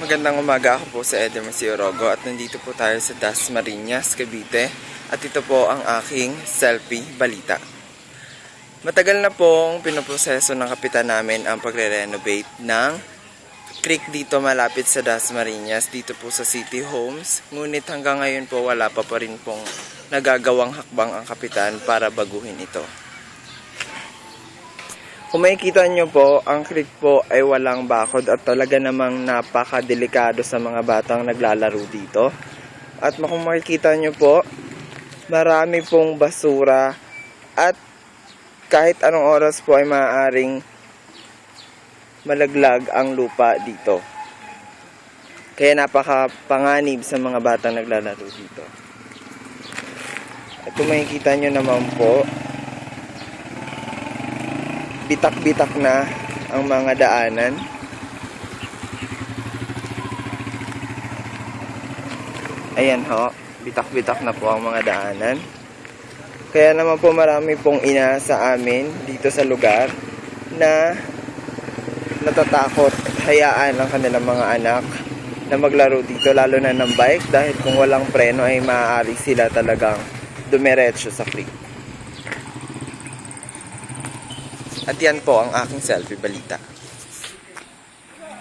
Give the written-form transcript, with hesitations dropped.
Magandang umaga, ako po sa Edemasi Orogo at nandito po tayo sa Dasmariñas, Cavite at ito po ang aking selfie balita. Matagal na pong pinoproseso ng kapitan namin ang pagre-renovate ng creek dito malapit sa Dasmariñas, dito po sa City Homes. Ngunit hanggang ngayon po wala pa rin pong nagagawang hakbang ang kapitan para baguhin ito. Kung makikita nyo po, ang creek po ay walang bakod at talaga namang napakadelikado sa mga batang naglalaro dito. At kung makikita nyo po, marami pong basura at kahit anong oras po ay maaaring malaglag ang lupa dito. Kaya napakapanganib sa mga batang naglalaro dito. At kung makikita nyo naman po, bitak-bitak na ang mga daanan. Ayan ho, bitak-bitak na po ang mga daanan. Kaya naman po marami pong ina sa amin dito sa lugar na natatakot hayaan ang kanilang mga anak na maglaro dito, lalo na ng bike, dahil kung walang preno ay maaari sila talagang dumiretso sa creek. At yan po ang aking selfie balita.